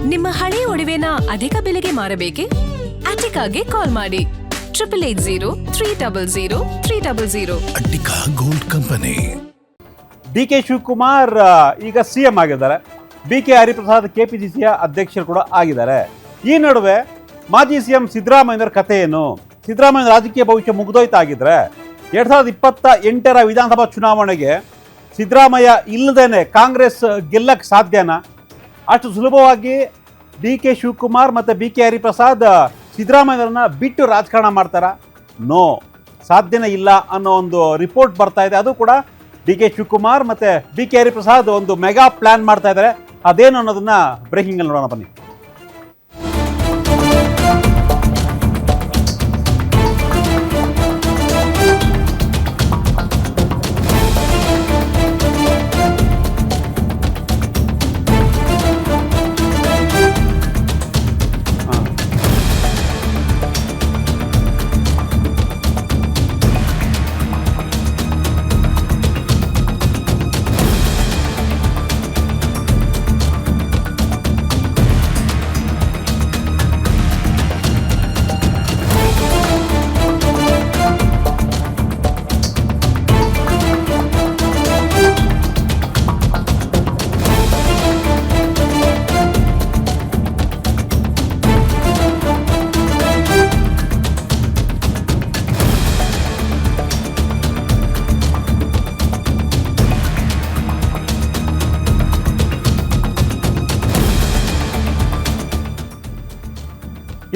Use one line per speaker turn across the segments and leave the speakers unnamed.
ನಿಮ್ಮ ಹಳೆಯ ಒಡವೆನ ಅಧಿಕ ಬೆಲೆಗೆ ಮಾರಬೇಕೆ? ಅಟಿಕಾಗೆ ಕಾಲ್ ಮಾಡಿ 8880
ಅಟ್ಟಿಕಾ ಗೋಲ್ಡ್ ಕಂಪನಿ.
ಡಿ.ಕೆ. ಶಿವಕುಮಾರ್ ಈಗ ಸಿಎಂ ಆಗಿದ್ದಾರೆ. ಬಿ.ಕೆ. ಹರಿಪ್ರಸಾದ್ ಕೆಪಿಸಿಸಿಯ ಅಧ್ಯಕ್ಷರು ಕೂಡ ಆಗಿದ್ದಾರೆ. ಈ ನಡುವೆ ಮಾಜಿ ಸಿಎಂ ಸಿದ್ದರಾಮಯ್ಯನವರ ಕಥೆ ಏನು? ಸಿದ್ದರಾಮಯ್ಯ ರಾಜಕೀಯ ಭವಿಷ್ಯ ಮುಗಿದೋಯ್ತಾಗಿದ್ರೆ 2028ರ ವಿಧಾನಸಭಾ ಚುನಾವಣೆಗೆ ಸಿದ್ದರಾಮಯ್ಯ ಇಲ್ಲದೇನೆ ಕಾಂಗ್ರೆಸ್ ಗೆಲ್ಲಕ್ಕೆ ಸಾಧ್ಯನಾ? ಅಷ್ಟು ಸುಲಭವಾಗಿ ಡಿ.ಕೆ. ಶಿವಕುಮಾರ್ ಮತ್ತು ಬಿ.ಕೆ. ಹರಿಪ್ರಸಾದ್ ಸಿದ್ದರಾಮಯ್ಯನವ್ರನ್ನ ಬಿಟ್ಟು ರಾಜಕಾರಣ ಮಾಡ್ತಾರಾ? ನೋ, ಸಾಧ್ಯನೇ ಇಲ್ಲ ಅನ್ನೋ ಒಂದು ರಿಪೋರ್ಟ್ ಬರ್ತಾ ಇದೆ. ಅದು ಕೂಡ ಡಿ.ಕೆ. ಶಿವಕುಮಾರ್ ಮತ್ತು ಬಿ.ಕೆ. ಹರಿಪ್ರಸಾದ್ ಒಂದು ಮೆಗಾ ಪ್ಲಾನ್ ಮಾಡ್ತಾ ಇದ್ದಾರೆ. ಅದೇನು ಅನ್ನೋದನ್ನ ಬ್ರೇಕಿಂಗ್ ಅಲ್ಲಿ ನೋಡೋಣ ಬನ್ನಿ.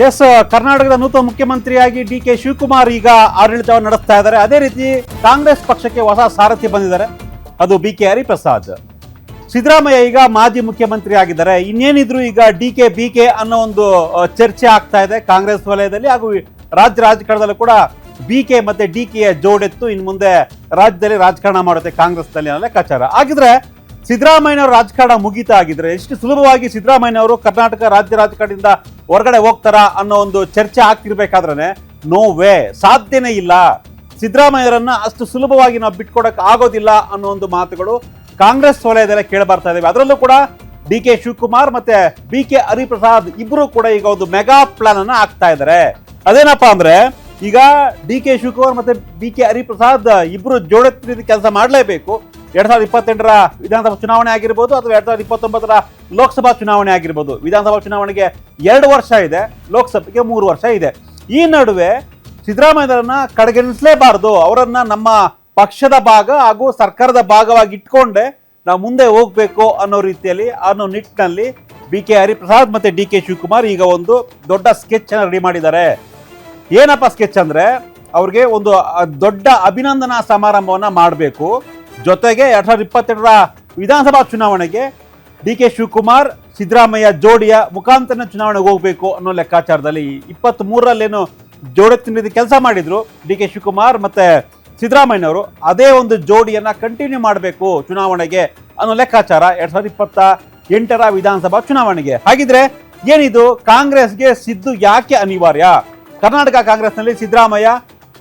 ಎಸ್, ಕರ್ನಾಟಕದ ನೂತನ ಮುಖ್ಯಮಂತ್ರಿಯಾಗಿ ಡಿ.ಕೆ. ಶಿವಕುಮಾರ್ ಈಗ ಆಡಳಿತವನ್ನು ನಡೆಸ್ತಾ ಇದ್ದಾರೆ. ಅದೇ ರೀತಿ ಕಾಂಗ್ರೆಸ್ ಪಕ್ಷಕ್ಕೆ ಹೊಸ ಸಾರಥಿ ಬಂದಿದ್ದಾರೆ, ಅದು ಬಿ.ಕೆ. ಹರಿಪ್ರಸಾದ್. ಸಿದ್ದರಾಮಯ್ಯ ಈಗ ಮಾಜಿ ಮುಖ್ಯಮಂತ್ರಿ ಆಗಿದ್ದಾರೆ. ಇನ್ನೇನಿದ್ರು ಈಗ ಡಿ.ಕೆ. ಬಿ.ಕೆ. ಅನ್ನೋ ಒಂದು ಚರ್ಚೆ ಆಗ್ತಾ ಇದೆ ಕಾಂಗ್ರೆಸ್ ವಲಯದಲ್ಲಿ ಹಾಗೂ ರಾಜ್ಯ ರಾಜಕಾರಣದಲ್ಲೂ ಕೂಡ ಬಿ.ಕೆ. ಮತ್ತೆ ಡಿ.ಕೆ. ಜೋಡೆತ್ತು ಇನ್ನು ಮುಂದೆ ರಾಜ್ಯದಲ್ಲಿ ರಾಜಕಾರಣ ಮಾಡುತ್ತೆ ಕಾಂಗ್ರೆಸ್ನಲ್ಲಿ ಅನ್ನೋ ಲೆಕ್ಕಾಚಾರ. ಆಗಿದ್ರೆ ಸಿದ್ದರಾಮಯ್ಯನವರು ರಾಜಕಾರಣ ಮುಗಿತಾ ಆಗಿದ್ರೆ ಎಷ್ಟು ಸುಲಭವಾಗಿ ಸಿದ್ದರಾಮಯ್ಯನವರು ಕರ್ನಾಟಕ ರಾಜ್ಯ ರಾಜಕಾರಣದಿಂದ ಹೊರಗಡೆ ಹೋಗ್ತಾರಾ ಅನ್ನೋ ಒಂದು ಚರ್ಚೆ ಆಗ್ತಿರ್ಬೇಕಾದ್ರೆ ನೋ ವೇ, ಸಾಧ್ಯನೇ ಇಲ್ಲ. ಸಿದ್ದರಾಮಯ್ಯರನ್ನ ಅಷ್ಟು ಸುಲಭವಾಗಿ ನಾವು ಬಿಟ್ಕೊಡಕ್ ಆಗೋದಿಲ್ಲ ಅನ್ನೋ ಒಂದು ಮಾತುಗಳು ಕಾಂಗ್ರೆಸ್ ವಲಯದಲ್ಲೇ ಕೇಳಿ ಬರ್ತಾ ಇದಾವೆ. ಅದರಲ್ಲೂ ಕೂಡ ಡಿ.ಕೆ. ಶಿವಕುಮಾರ್ ಮತ್ತೆ ಬಿ.ಕೆ. ಹರಿಪ್ರಸಾದ್ ಇಬ್ರು ಕೂಡ ಈಗ ಒಂದು ಮೆಗಾ ಪ್ಲಾನ್ ಅನ್ನ ಆಗ್ತಾ ಇದ್ದಾರೆ. ಅದೇನಪ್ಪಾ ಅಂದ್ರೆ ಈಗ ಡಿ.ಕೆ. ಶಿವಕುಮಾರ್ ಮತ್ತೆ ಬಿ.ಕೆ. ಹರಿಪ್ರಸಾದ್ ಇಬ್ರು ಜೋಡೆತ್ತಿನ ಕೆಲಸ ಮಾಡಲೇಬೇಕು. 2028ರ ವಿಧಾನಸಭಾ ಚುನಾವಣೆ ಆಗಿರ್ಬೋದು ಅಥವಾ 2029ರ ಲೋಕಸಭಾ ಚುನಾವಣೆ ಆಗಿರ್ಬೋದು. ವಿಧಾನಸಭಾ ಚುನಾವಣೆಗೆ 2 ವರ್ಷ ಇದೆ, ಲೋಕಸಭೆಗೆ 3 ವರ್ಷ ಇದೆ. ಈ ನಡುವೆ ಸಿದ್ದರಾಮಯ್ಯರನ್ನ ಕಡೆಗಣಿಸಲೇಬಾರದು, ಅವರನ್ನ ನಮ್ಮ ಪಕ್ಷದ ಭಾಗ ಹಾಗೂ ಸರ್ಕಾರದ ಭಾಗವಾಗಿ ಇಟ್ಕೊಂಡೆ ನಾವು ಮುಂದೆ ಹೋಗ್ಬೇಕು ಅನ್ನೋ ರೀತಿಯಲ್ಲಿ ಅನ್ನೋ ನಿಟ್ಟಿನಲ್ಲಿ ಬಿ.ಕೆ. ಹರಿಪ್ರಸಾದ್ ಮತ್ತೆ ಡಿ.ಕೆ. ಶಿವಕುಮಾರ್ ಈಗ ಒಂದು ದೊಡ್ಡ ಸ್ಕೆಚ್ ಅನ್ನು ರೆಡಿ ಮಾಡಿದ್ದಾರೆ. ಏನಪ್ಪ ಸ್ಕೆಚ್ ಅಂದ್ರೆ ಅವ್ರಿಗೆ ಒಂದು ದೊಡ್ಡ ಅಭಿನಂದನಾ ಸಮಾರಂಭವನ್ನ ಮಾಡಬೇಕು. ಜೊತೆಗೆ 2022ರ ವಿಧಾನಸಭಾ ಚುನಾವಣೆಗೆ ಡಿ.ಕೆ. ಶಿವಕುಮಾರ್ ಸಿದ್ದರಾಮಯ್ಯ ಜೋಡಿಯ ಮುಖಾಂತರ ಚುನಾವಣೆಗೆ ಹೋಗಬೇಕು ಅನ್ನೋ ಲೆಕ್ಕಾಚಾರದಲ್ಲಿ 23ರಲ್ಲೇನು ಜೋಡೆತ್ತಿನ ಕೆಲಸ ಮಾಡಿದ್ರು ಡಿ.ಕೆ. ಶಿವಕುಮಾರ್ ಮತ್ತೆ ಸಿದ್ದರಾಮಯ್ಯನವರು, ಅದೇ ಒಂದು ಜೋಡಿಯನ್ನ ಕಂಟಿನ್ಯೂ ಮಾಡಬೇಕು ಚುನಾವಣೆಗೆ ಅನ್ನೋ ಲೆಕ್ಕಾಚಾರ 2028ರ ವಿಧಾನಸಭಾ ಚುನಾವಣೆಗೆ. ಹಾಗಿದ್ರೆ ಏನಿದು ಕಾಂಗ್ರೆಸ್ಗೆ ಸಿದ್ದು ಯಾಕೆ ಅನಿವಾರ್ಯ? ಕರ್ನಾಟಕ ಕಾಂಗ್ರೆಸ್ನಲ್ಲಿ ಸಿದ್ದರಾಮಯ್ಯ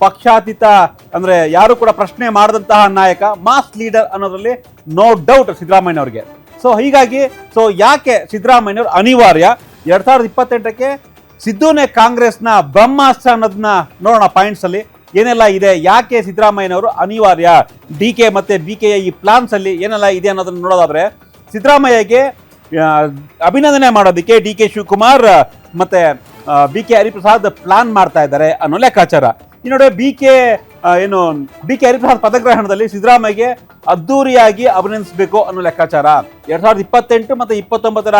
ಪಕ್ಷಾತೀತ ಅಂದ್ರೆ ಯಾರು ಕೂಡ ಪ್ರಶ್ನೆ ಮಾಡದಂತಹ ನಾಯಕ, ಮಾಸ್ ಲೀಡರ್ ಅನ್ನೋದ್ರಲ್ಲಿ ನೋ ಡೌಟ್ ಸಿದ್ದರಾಮಯ್ಯನವ್ರಿಗೆ. ಹೀಗಾಗಿ ಯಾಕೆ ಸಿದ್ದರಾಮಯ್ಯನವರು ಅನಿವಾರ್ಯ? 2028ಕ್ಕೆ ಸಿದ್ದುನೇ ಕಾಂಗ್ರೆಸ್ನ ಬ್ರಹ್ಮಾಸ್ತ್ರ ಅನ್ನೋದನ್ನ ನೋಡೋಣ ಪಾಯಿಂಟ್ಸ್ ಅಲ್ಲಿ ಏನೆಲ್ಲ ಇದೆ. ಯಾಕೆ ಸಿದ್ದರಾಮಯ್ಯನವರು ಅನಿವಾರ್ಯ? ಡಿ.ಕೆ. ಮತ್ತೆ ಬಿ.ಕೆ. ಈ ಪ್ಲಾನ್ಸ್ ಅಲ್ಲಿ ಏನೆಲ್ಲ ಇದೆ ಅನ್ನೋದನ್ನ ನೋಡೋದಾದ್ರೆ ಸಿದ್ದರಾಮಯ್ಯಗೆ ಅಭಿನಂದನೆ ಮಾಡೋದಕ್ಕೆ ಡಿ.ಕೆ. ಶಿವಕುಮಾರ್ ಮತ್ತೆ ಬಿ.ಕೆ. ಹರಿಪ್ರಸಾದ್ ಪ್ಲಾನ್ ಮಾಡ್ತಾ ಇದ್ದಾರೆ ಅನ್ನೋ ಲೆಕ್ಕಾಚಾರ. ಈ ನಡುವೆ ಬಿ.ಕೆ. ಹರಿಪ್ರಸಾದ್ ಪದಗ್ರಹಣದಲ್ಲಿ ಸಿದ್ದರಾಮಯ್ಯಗೆ ಅದ್ದೂರಿಯಾಗಿ ಅಭಿನಂದಿಸಬೇಕು ಅನ್ನೋ ಲೆಕ್ಕಾಚಾರ. 2028 ಮತ್ತೆ 2029ರ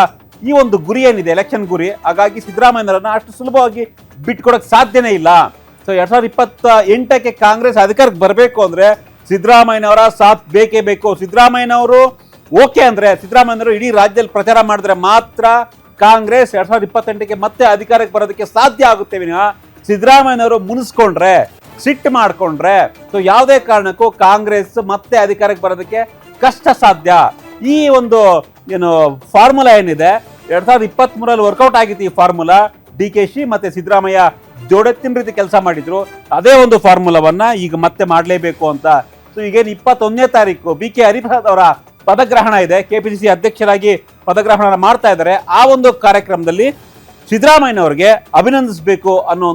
ಈ ಒಂದು ಗುರಿ ಏನಿದೆ, ಎಲೆಕ್ಷನ್ ಗುರಿ, ಹಾಗಾಗಿ ಸಿದ್ದರಾಮಯ್ಯನವರನ್ನ ಅಷ್ಟು ಸುಲಭವಾಗಿ ಬಿಟ್ಕೊಡಕ್ ಸಾಧ್ಯನೇ ಇಲ್ಲ. 2028ಕ್ಕೆ ಕಾಂಗ್ರೆಸ್ ಅಧಿಕಾರಕ್ಕೆ ಬರಬೇಕು ಅಂದ್ರೆ ಸಿದ್ದರಾಮಯ್ಯನವರ ಸಾಥ್ ಬೇಕೇ ಬೇಕು. ಸಿದ್ದರಾಮಯ್ಯನವರು ಓಕೆ ಅಂದ್ರೆ, ಸಿದ್ದರಾಮಯ್ಯನವರು ಇಡೀ ರಾಜ್ಯದಲ್ಲಿ ಪ್ರಚಾರ ಮಾಡಿದ್ರೆ ಮಾತ್ರ ಕಾಂಗ್ರೆಸ್ 2028ಕ್ಕೆ ಮತ್ತೆ ಅಧಿಕಾರಕ್ಕೆ ಬರೋದಕ್ಕೆ ಸಾಧ್ಯ ಆಗುತ್ತೆ ವಿನಃ ಸಿದ್ದರಾಮಯ್ಯನವರು ಮುನಿಸ್ಕೊಂಡ್ರೆ, ಸಿಟ್ಟು ಮಾಡ್ಕೊಂಡ್ರೆ ಯಾವುದೇ ಕಾರಣಕ್ಕೂ ಕಾಂಗ್ರೆಸ್ ಮತ್ತೆ ಅಧಿಕಾರಕ್ಕೆ ಬರೋದಕ್ಕೆ ಕಷ್ಟ ಸಾಧ್ಯ. ಈ ಒಂದು ಫಾರ್ಮುಲಾ ಏನಿದೆ 2023ರಲ್ಲಿ ವರ್ಕೌಟ್ ಆಗಿತ್ತು. ಈ ಫಾರ್ಮುಲಾ ಡಿ.ಕೆ.ಶಿ ಮತ್ತೆ ಸಿದ್ದರಾಮಯ್ಯ ಜೋಡೆತ್ತಿನ ರೀತಿ ಕೆಲಸ ಮಾಡಿದ್ರು. ಅದೇ ಒಂದು ಫಾರ್ಮುಲಾವನ್ನ ಈಗ ಮತ್ತೆ ಮಾಡಲೇಬೇಕು ಅಂತ. ಈಗೇನು 21ನೇ ತಾರೀಕು ಬಿ.ಕೆ. ಹರಿಪ್ರಸಾದ್ ಅವರ ಪದಗ್ರಹಣ ಇದೆ, ಕೆಪಿಸಿಸಿ ಅಧ್ಯಕ್ಷರಾಗಿ ಪದಗ್ರಹಣ ಮಾಡ್ತಾ ಇದ್ದಾರೆ. ಆ ಒಂದು ಕಾರ್ಯಕ್ರಮದಲ್ಲಿ ಸಿದ್ದರಾಮಯ್ಯನವರಿಗೆ ಅಭಿನಂದಿಸಬೇಕು ಅನ್ನೋ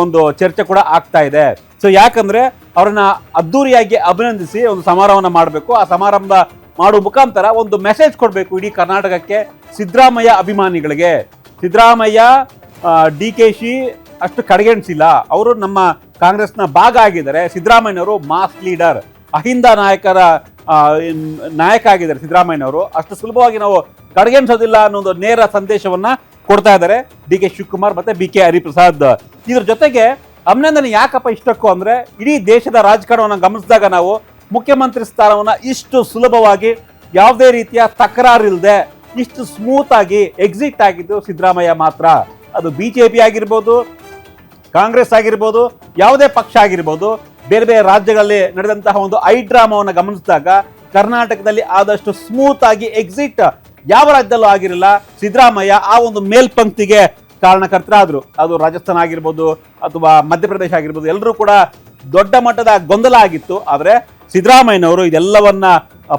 ಒಂದು ಚರ್ಚೆ ಕೂಡ ಆಗ್ತಾ ಇದೆ. ಸೊ ಯಾಕಂದ್ರೆ ಅವ್ರನ್ನ ಅದ್ದೂರಿಯಾಗಿ ಅಭಿನಂದಿಸಿ ಒಂದು ಸಮಾರಂಭನ ಮಾಡಬೇಕು. ಆ ಸಮಾರಂಭ ಮಾಡುವ ಮುಖಾಂತರ ಒಂದು ಮೆಸೇಜ್ ಕೊಡಬೇಕು ಇಡೀ ಕರ್ನಾಟಕಕ್ಕೆ, ಸಿದ್ದರಾಮಯ್ಯ ಅಭಿಮಾನಿಗಳಿಗೆ. ಸಿದ್ದರಾಮಯ್ಯ DKC ಅಷ್ಟು ಕಡೆಗಣಿಸಿಲ್ಲ, ಅವರು ನಮ್ಮ ಕಾಂಗ್ರೆಸ್ನ ಭಾಗ ಆಗಿದ್ದಾರೆ. ಸಿದ್ದರಾಮಯ್ಯನವರು ಮಾಸ್ ಲೀಡರ್, ಅಹಿಂದ ನಾಯಕ ಆಗಿದ್ದಾರೆ ಸಿದ್ದರಾಮಯ್ಯನವರು. ಅಷ್ಟು ಸುಲಭವಾಗಿ ನಾವು ಕಡೆಗಣಿಸೋದಿಲ್ಲ ಅನ್ನೋ ಒಂದು ನೇರ ಸಂದೇಶವನ್ನ ಕೊಡ್ತಾ ಇದ್ದಾರೆ DK ಶಿವಕುಮಾರ್ ಮತ್ತೆ BK ಹರಿಪ್ರಸಾದ್. ಇದ್ರ ಜೊತೆಗೆ ಅಭಿನಂದನೆ ಯಾಕಪ್ಪ ಇಷ್ಟಕ್ಕೂ ಅಂದ್ರೆ, ಇಡೀ ದೇಶದ ರಾಜಕಾರಣವನ್ನು ಗಮನಿಸಿದಾಗ ನಾವು ಮುಖ್ಯಮಂತ್ರಿ ಸ್ಥಾನವನ್ನ ಇಷ್ಟು ಸುಲಭವಾಗಿ ಯಾವುದೇ ರೀತಿಯ ತಕರಾರಿಲ್ಲದೆ ಇಷ್ಟು ಸ್ಮೂತ್ ಆಗಿ ಎಕ್ಸಿಟ್ ಆಗಿದ್ದು ಸಿದ್ದರಾಮಯ್ಯ ಮಾತ್ರ. ಅದು BJP ಆಗಿರ್ಬೋದು, ಕಾಂಗ್ರೆಸ್ ಆಗಿರ್ಬೋದು, ಯಾವುದೇ ಪಕ್ಷ ಆಗಿರ್ಬೋದು, ಬೇರೆ ಬೇರೆ ರಾಜ್ಯಗಳಲ್ಲಿ ನಡೆದಂತಹ ಒಂದು ಡ್ರಾಮಾವನ್ನು ಗಮನಿಸಿದಾಗ ಕರ್ನಾಟಕದಲ್ಲಿ ಆದಷ್ಟು ಸ್ಮೂತ್ ಆಗಿ ಎಕ್ಸಿಟ್ ಯಾವ ರಾಜ್ಯದಲ್ಲೂ ಆಗಿರಲಿಲ್ಲ. ಸಿದ್ದರಾಮಯ್ಯ ಆ ಒಂದು ಮೇಲ್ಪಂಕ್ತಿಗೆ ಕಾರಣಕರ್ತರಾದ್ರು. ಅದು ರಾಜಸ್ಥಾನ ಆಗಿರ್ಬೋದು ಅಥವಾ ಮಧ್ಯಪ್ರದೇಶ ಆಗಿರ್ಬೋದು, ಎಲ್ಲರೂ ಕೂಡ ದೊಡ್ಡ ಮಟ್ಟದ ಗೊಂದಲ ಆಗಿತ್ತು. ಆದರೆ ಸಿದ್ದರಾಮಯ್ಯನವರು ಇದೆಲ್ಲವನ್ನ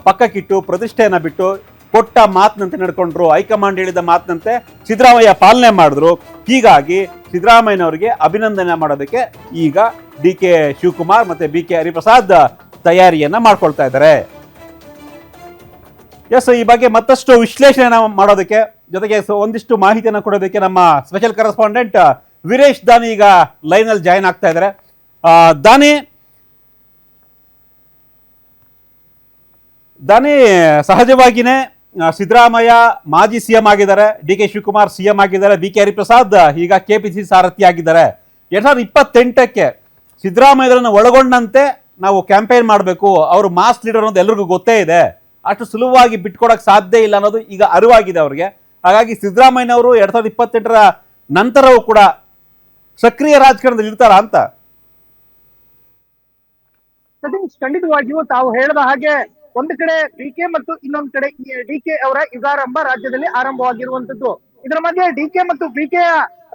ಪಕ್ಕಕ್ಕಿಟ್ಟು ಪ್ರತಿಷ್ಠೆಯನ್ನ ಬಿಟ್ಟು ಕೊಟ್ಟ ಮಾತಿನಂತೆ ನಡ್ಕೊಂಡ್ರು. ಹೈಕಮಾಂಡ್ ಹೇಳಿದ ಮಾತಿನಂತೆ ಸಿದ್ದರಾಮಯ್ಯ ಪಾಲನೆ ಮಾಡಿದ್ರು. ಹೀಗಾಗಿ ಸಿದ್ದರಾಮಯ್ಯನವರಿಗೆ ಅಭಿನಂದನೆ ಮಾಡೋದಕ್ಕೆ ಈಗ DK ಶಿವಕುಮಾರ್ ಮತ್ತೆ BK ಹರಿಪ್ರಸಾದ್ ತಯಾರಿಯನ್ನ ಮಾಡ್ಕೊಳ್ತಾ ಇದ್ದಾರೆ. ಎಸ್, ಈ ಬಗ್ಗೆ ಮತ್ತಷ್ಟು ವಿಶ್ಲೇಷಣೆ ಮಾಡೋದಕ್ಕೆ, ಜೊತೆಗೆ ಒಂದಿಷ್ಟು ಮಾಹಿತಿಯನ್ನು ಕೊಡೋದಕ್ಕೆ ನಮ್ಮ ಸ್ಪೆಷಲ್ ಕರೆಸ್ಪಾಂಡೆಂಟ್ ವೀರೇಶ್ ದಾನಿ ಈಗ ಲೈನ್ ಅಲ್ಲಿ ಜಾಯ್ನ್ ಆಗ್ತಾ ಇದ್ದಾರೆ. ದಾನಿ, ಸಹಜವಾಗಿನೇ ಸಿದ್ದರಾಮಯ್ಯ ಮಾಜಿ CM ಆಗಿದ್ದಾರೆ, DK ಶಿವಕುಮಾರ್ CM ಆಗಿದ್ದಾರೆ, BK ಹರಿಪ್ರಸಾದ್ ಈಗ KPCC ಸಾರಥಿ ಆಗಿದ್ದಾರೆ. 2028ಕ್ಕೆ ಸಿದ್ದರಾಮಯ್ಯರನ್ನು ಒಳಗೊಂಡಂತೆ ನಾವು ಕ್ಯಾಂಪೇನ್ ಮಾಡಬೇಕು, ಅವರು ಮಾಸ್ ಲೀಡರ್ ಅನ್ನೋದು ಎಲ್ರಿಗೂ ಗೊತ್ತೇ ಇದೆ. ಅಷ್ಟು ಸುಲಭವಾಗಿ ಬಿಟ್ಕೊಡಕ್ ಸಾಧ್ಯ ಇಲ್ಲ ಅನ್ನೋದು ಈಗ ಅರಿವಾಗಿದೆ ಅವ್ರಿಗೆ. ಹಾಗಾಗಿ ಸಿದ್ದರಾಮಯ್ಯನವರು 2028ರ ನಂತರವೂ ಕೂಡ ಸಕ್ರಿಯ ರಾಜಕಾರಣದಲ್ಲಿ ಇರ್ತಾರ ಅಂತ?
ಖಂಡಿತವಾಗಿಯೂ ತಾವು ಹೇಳಿದ ಹಾಗೆ ಒಂದು ಕಡೆ BK ಮತ್ತು ಇನ್ನೊಂದು ಕಡೆ DK ಅವರ ಯುಗಾರಂಭ ರಾಜ್ಯದಲ್ಲಿ ಆರಂಭವಾಗಿರುವಂತದ್ದು. ಇದರ ಮಧ್ಯೆ DK ಮತ್ತು BK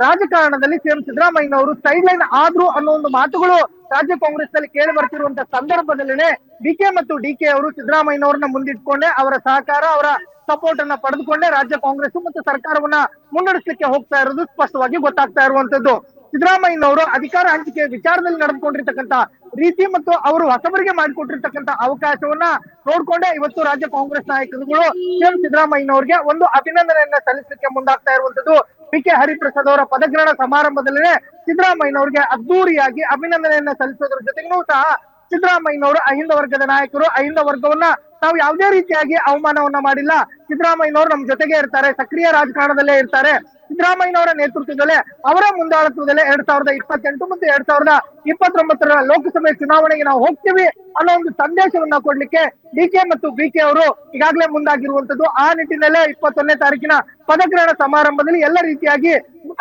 ರಾಜಕಾರಣದಲ್ಲಿ CM ಸಿದ್ದರಾಮಯ್ಯನವರು ಸೈಡ್ ಲೈನ್ ಆದ್ರು ಅನ್ನೋ ಒಂದು ಮಾತುಗಳು ರಾಜ್ಯ ಕಾಂಗ್ರೆಸ್ ನಲ್ಲಿ ಕೇಳಿ ಬರ್ತಿರುವಂತ ಸಂದರ್ಭದಲ್ಲಿನೇ BK ಮತ್ತು DK ಅವರು ಸಿದ್ದರಾಮಯ್ಯನವರನ್ನ ಮುಂದಿಟ್ಕೊಂಡೆ ಅವರ ಸಹಕಾರ, ಅವರ ಸಪೋರ್ಟ್ ಅನ್ನ ಪಡೆದುಕೊಂಡೇ ರಾಜ್ಯ ಕಾಂಗ್ರೆಸ್ ಮತ್ತು ಸರ್ಕಾರವನ್ನ ಮುನ್ನಡೆಸಲಿಕ್ಕೆ ಹೋಗ್ತಾ ಇರೋದು ಸ್ಪಷ್ಟವಾಗಿ ಗೊತ್ತಾಗ್ತಾ ಇರುವಂತದ್ದು. ಸಿದ್ದರಾಮಯ್ಯನವರು ಅಧಿಕಾರ ಹಂಚಿಕೆ ವಿಚಾರದಲ್ಲಿ ನಡೆದುಕೊಂಡಿರ್ತಕ್ಕಂಥ ರೀತಿ ಮತ್ತು ಅವರು ಹೊಸಬರಿಗೆ ಮಾಡಿಕೊಟ್ಟಿರ್ತಕ್ಕಂಥ ಅವಕಾಶವನ್ನ ನೋಡ್ಕೊಂಡೆ ಇವತ್ತು ರಾಜ್ಯ ಕಾಂಗ್ರೆಸ್ ನಾಯಕರುಗಳು CM ಸಿದ್ದರಾಮಯ್ಯನವರಿಗೆ ಒಂದು ಅಭಿನಂದನೆಯನ್ನ ಸಲ್ಲಿಸಲಿಕ್ಕೆ ಮುಂದಾಗ್ತಾ ಇರುವಂತದ್ದು. BK ಹರಿಪ್ರಸಾದ್ ಅವರ ಪದಗ್ರಹಣ ಸಮಾರಂಭದಲ್ಲೇ ಸಿದ್ದರಾಮಯ್ಯನವರಿಗೆ ಅದ್ದೂರಿಯಾಗಿ ಅಭಿನಂದನೆಯನ್ನ ಸಲ್ಲಿಸೋದ್ರ ಜೊತೆಗೂ ಸಹ ಸಿದ್ದರಾಮಯ್ಯನವರು ಅಹಿಂದ ವರ್ಗದ ನಾಯಕರು, ಅಹಿಂದ ವರ್ಗವನ್ನ ನಾವು ಯಾವುದೇ ರೀತಿಯಾಗಿ ಅವಮಾನವನ್ನ ಮಾಡಿಲ್ಲ, ಸಿದ್ದರಾಮಯ್ಯನವರು ನಮ್ಮ ಜೊತೆಗೆ ಇರ್ತಾರೆ, ಸಕ್ರಿಯ ರಾಜಕಾರಣದಲ್ಲೇ ಇರ್ತಾರೆ, ಸಿದ್ದರಾಮಯ್ಯನವರ ನೇತೃತ್ವದಲ್ಲೇ ಅವರ ಮುಂದಾಳತ್ವದಲ್ಲೇ 2028 ಮತ್ತು 2029ರ ಲೋಕಸಭೆ ಚುನಾವಣೆಗೆ ನಾವು ಹೋಗ್ತೀವಿ ಅನ್ನೋ ಒಂದು ಸಂದೇಶವನ್ನ ಕೊಡ್ಲಿಕ್ಕೆ DK ಮತ್ತು BK ಅವರು ಈಗಾಗಲೇ ಮುಂದಾಗಿರುವಂತದ್ದು. ಆ ನಿಟ್ಟಿನಲ್ಲೇ 21ನೇ ತಾರೀಕಿನ ಪದಗ್ರಹಣ ಸಮಾರಂಭದಲ್ಲಿ ಎಲ್ಲ ರೀತಿಯಾಗಿ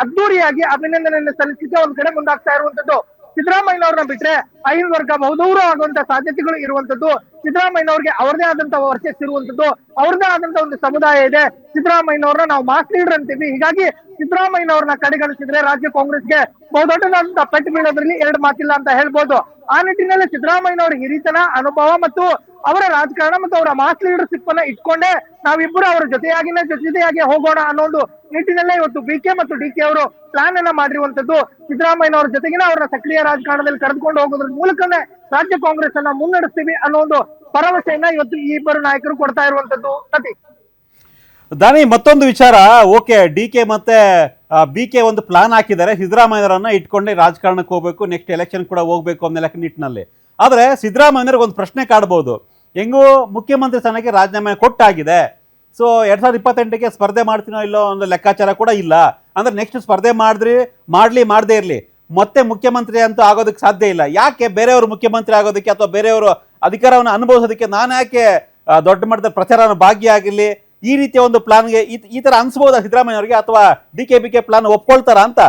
ಅದ್ದೂರಿಯಾಗಿ ಅಭಿನಂದನೆಯನ್ನು ಸಲ್ಲಿಸಲಿಕ್ಕೆ ಒಂದ್ ಕಡೆ ಮುಂದಾಗ್ತಾ ಇರುವಂತದ್ದು. ಸಿದ್ದರಾಮಯ್ಯನವ್ರನ್ನ ಬಿಟ್ರೆ ಅಹಿಂದ ವರ್ಗ ಬಹುದೂರ ಆಗುವಂತ ಸಾಧ್ಯತೆಗಳು ಇರುವಂತದ್ದು. ಸಿದ್ದರಾಮಯ್ಯನವ್ರಿಗೆ ಅವರದೇ ಆದಂತ ವರ್ಚಸ್ ಇರುವಂತದ್ದು, ಅವರದೇ ಆದಂತ ಒಂದು ಸಮುದಾಯ ಇದೆ. ಸಿದ್ದರಾಮಯ್ಯನವ್ರನ್ನ ನಾವು ಮಾಸ್ ಲೀಡರ್ ಅಂತೀವಿ. ಹೀಗಾಗಿ ಸಿದ್ದರಾಮಯ್ಯನವ್ರನ್ನ ಕಡೆಗಣಿಸಿದ್ರೆ ರಾಜ್ಯ ಕಾಂಗ್ರೆಸ್ಗೆ ಬಹುದೊಡ್ಡದಾದಂತ ಪೆಟ್ಟು ಬೀಳೋದ್ರಲ್ಲಿ ಎರಡು ಮಾತಿಲ್ಲ ಅಂತ ಹೇಳ್ಬೋದು. ಆ ನಿಟ್ಟಿನಲ್ಲಿ ಸಿದ್ದರಾಮಯ್ಯನವರ ಹಿರಿತನ, ಅನುಭವ ಮತ್ತು ಅವರ ರಾಜಕಾರಣ ಮತ್ತು ಅವರ ಮಾಸ್ ಲೀಡರ್ಶಿಪ್ ಅನ್ನ ಇಟ್ಕೊಂಡೆ ನಾವಿಬ್ಬರು ಅವರ ಜೊತೆಯಾಗಿ ಹೋಗೋಣ ಅನ್ನೋ ಒಂದು ನಿಟ್ಟಿನಲ್ಲೇ ಇವತ್ತು BK ಮತ್ತು DK ಅವರು ಪ್ಲಾನ್ ಅನ್ನ ಮಾಡಿರುವಂತದ್ದು. ಸಿದ್ದರಾಮಯ್ಯನವರ ಜೊತೆಗಿನ ಅವರ ಸಕ್ರಿಯ ರಾಜಕಾರಣದಲ್ಲಿ ಕರೆದುಕೊಂಡು ಹೋಗೋದ್ರ ಮೂಲಕನೇ ರಾಜ್ಯ ಕಾಂಗ್ರೆಸ್ ಅನ್ನ ಮುನ್ನಡೆಸ್ತೀವಿ ಅನ್ನೋ ಒಂದು ಭರವಸೆಯನ್ನ ಇವತ್ತು ಈ ಇಬ್ಬರು ನಾಯಕರು ಕೊಡ್ತಾ ಇರುವಂತದ್ದು. ಸತೀಶ್,
ದಾನಿ, ಮತ್ತೊಂದು ವಿಚಾರ, ಓಕೆ, DK ಮತ್ತೆ BK ಒಂದು ಪ್ಲಾನ್ ಹಾಕಿದ್ದಾರೆ, ಸಿದ್ದರಾಮಯ್ಯರನ್ನ ಇಟ್ಕೊಂಡೆ ರಾಜಕಾರಣಕ್ಕೆ ಹೋಗ್ಬೇಕು, ನೆಕ್ಸ್ಟ್ ಎಲೆಕ್ಷನ್ ಕೂಡ ಹೋಗ್ಬೇಕು ಅನ್ನೋ ನಿಟ್ಟಿನಲ್ಲಿ. ಆದ್ರೆ ಸಿದ್ದರಾಮಯ್ಯರಿಗೆ ಒಂದು ಪ್ರಶ್ನೆ ಕಾಡಬಹುದು, ಹೆಂಗೂ ಮುಖ್ಯಮಂತ್ರಿ ಸ್ಥಾನಕ್ಕೆ ರಾಜೀನಾಮೆ ಕೊಟ್ಟಾಗಿದೆ. ಸೊ 2028ಕ್ಕೆ ಸ್ಪರ್ಧೆ ಮಾಡ್ತೀನೋ ಇಲ್ಲೋ ಒಂದು ಲೆಕ್ಕಾಚಾರ ಕೂಡ ಇಲ್ಲ. ಅಂದ್ರೆ ನೆಕ್ಸ್ಟ್ ಸ್ಪರ್ಧೆ ಮಾಡದೇ ಇರಲಿ, ಮತ್ತೆ ಮುಖ್ಯಮಂತ್ರಿ ಅಂತೂ ಆಗೋದಕ್ಕೆ ಸಾಧ್ಯ ಇಲ್ಲ. ಯಾಕೆ ಬೇರೆಯವರು ಮುಖ್ಯಮಂತ್ರಿ ಆಗೋದಕ್ಕೆ ಅಥವಾ ಬೇರೆಯವರು ಅಧಿಕಾರವನ್ನು ಅನುಭವಿಸೋದಕ್ಕೆ ನಾನು ಯಾಕೆ ದೊಡ್ಡ ಮಟ್ಟದ ಪ್ರಚಾರ ಭಾಗಿಯಾಗಿರ್ಲಿ? ಈ ರೀತಿಯ ಒಂದು ಪ್ಲಾನ್ಗೆ ಈ ತರ ಅನ್ಸ್ಬೋದಾ ಸಿದ್ದರಾಮಯ್ಯ ಅವರಿಗೆ, ಅಥವಾ DK BK ಪ್ಲಾನ್ ಒಪ್ಕೊಳ್ತಾರ ಅಂತ?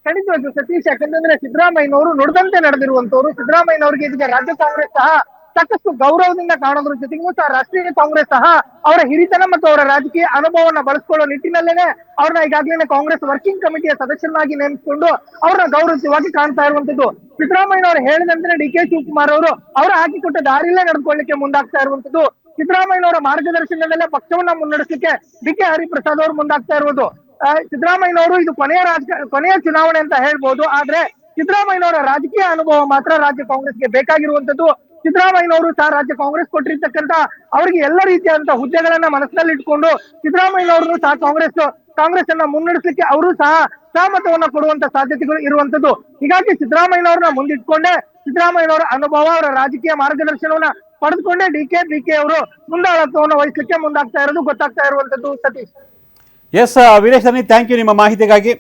ಖಂಡಿತವಾಗಿಯೂ ಸತೀಶ್, ಯಾಕಂದ್ರೆ ಸಿದ್ದರಾಮಯ್ಯನವರು ನುಡಿದಂತೆ ನಡೆದಿರುವಂತವ್ರು. ಸಿದ್ದರಾಮಯ್ಯನವರಿಗೆ ಇದೀಗ ರಾಜ್ಯ ಕಾಂಗ್ರೆಸ್ ಸಹ ಸಾಕಷ್ಟು ಗೌರವದಿಂದ ಕಾಣೋದ್ರ ಜೊತೆಗೂ ಸಹ ರಾಷ್ಟ್ರೀಯ ಕಾಂಗ್ರೆಸ್ ಸಹ ಅವರ ಹಿರಿತನ ಮತ್ತು ಅವರ ರಾಜಕೀಯ ಅನುಭವವನ್ನು ಬಳಸಿಕೊಳ್ಳೋ ನಿಟ್ಟಿನಲ್ಲೇನೆ ಅವ್ರನ್ನ ಈಗಾಗಲೇ ಕಾಂಗ್ರೆಸ್ ವರ್ಕಿಂಗ್ ಕಮಿಟಿಯ ಸದಸ್ಯನಾಗಿ ನೇಮಿಸಿಕೊಂಡು ಅವ್ರನ್ನ ಗೌರವಯುತವಾಗಿ ಕಾಣ್ತಾ ಇರುವಂತದ್ದು. ಸಿದ್ದರಾಮಯ್ಯ ಅವರು ಹೇಳಿದಂತೆ ಡಿ ಕೆ ಶಿವಕುಮಾರ್ ಅವರು ಹಾಕಿಕೊಟ್ಟ ದಾರಿಯಲ್ಲೇ ನಡೆದುಕೊಳ್ಳಿಕ್ಕೆ ಮುಂದಾಗ್ತಾ ಇರುವಂತದ್ದು. ಸಿದ್ದರಾಮಯ್ಯನವರ ಮಾರ್ಗದರ್ಶನದಲ್ಲೇ ಪಕ್ಷವನ್ನ ಮುನ್ನಡೆಸಲಿಕ್ಕೆ ಡಿ ಕೆ ಹರಿಪ್ರಸಾದ್ ಅವರು ಮುಂದಾಗ್ತಾ ಇರುವುದು. ಸಿದ್ದರಾಮಯ್ಯನವರು ಇದು ಕೊನೆಯ ಚುನಾವಣೆ ಅಂತ ಹೇಳ್ಬೋದು. ಆದ್ರೆ ಸಿದ್ದರಾಮಯ್ಯನವರ ರಾಜಕೀಯ ಅನುಭವ ಮಾತ್ರ ರಾಜ್ಯ ಕಾಂಗ್ರೆಸ್ಗೆ ಬೇಕಾಗಿರುವಂತದ್ದು. ಸಿದ್ದರಾಮಯ್ಯನವರು ಸಹ ರಾಜ್ಯ ಕಾಂಗ್ರೆಸ್ ಕೊಟ್ಟಿರ್ತಕ್ಕಂತ ಅವರಿಗೆ ಎಲ್ಲ ರೀತಿಯಾದಂತಹ ಹುದ್ದೆಗಳನ್ನ ಮನಸ್ಸಿನಲ್ಲಿ ಇಟ್ಕೊಂಡು ಸಿದ್ದರಾಮಯ್ಯನವರು ಸಹ ಕಾಂಗ್ರೆಸ್ ಅನ್ನ ಮುನ್ನಡೆಸಲಿಕ್ಕೆ ಅವರು ಸಹ ಸಹಮತವನ್ನ ಕೊಡುವಂತ ಸಾಧ್ಯತೆಗಳು ಇರುವಂತದ್ದು. ಹೀಗಾಗಿ ಸಿದ್ದರಾಮಯ್ಯನವ್ರನ್ನ ಮುಂದಿಟ್ಕೊಂಡೆ ಸಿದ್ದರಾಮಯ್ಯನವರ ಅನುಭವ ಅವರ ರಾಜಕೀಯ ಮಾರ್ಗದರ್ಶನವನ್ನ ಪಡೆದುಕೊಂಡೇ ಡಿ ಕೆ ಅವರು ಮುಂದಾಳತ್ವವನ್ನು ವಹಿಸಲಿಕ್ಕೆ ಮುಂದಾಗ್ತಾ ಇರೋದು ಗೊತ್ತಾಗ್ತಾ ಇರುವಂತದ್ದು. Satish.
S Veeresh, thank you ನಿಮ್ಮ ಮಾಹಿತಿಗಾಗಿ.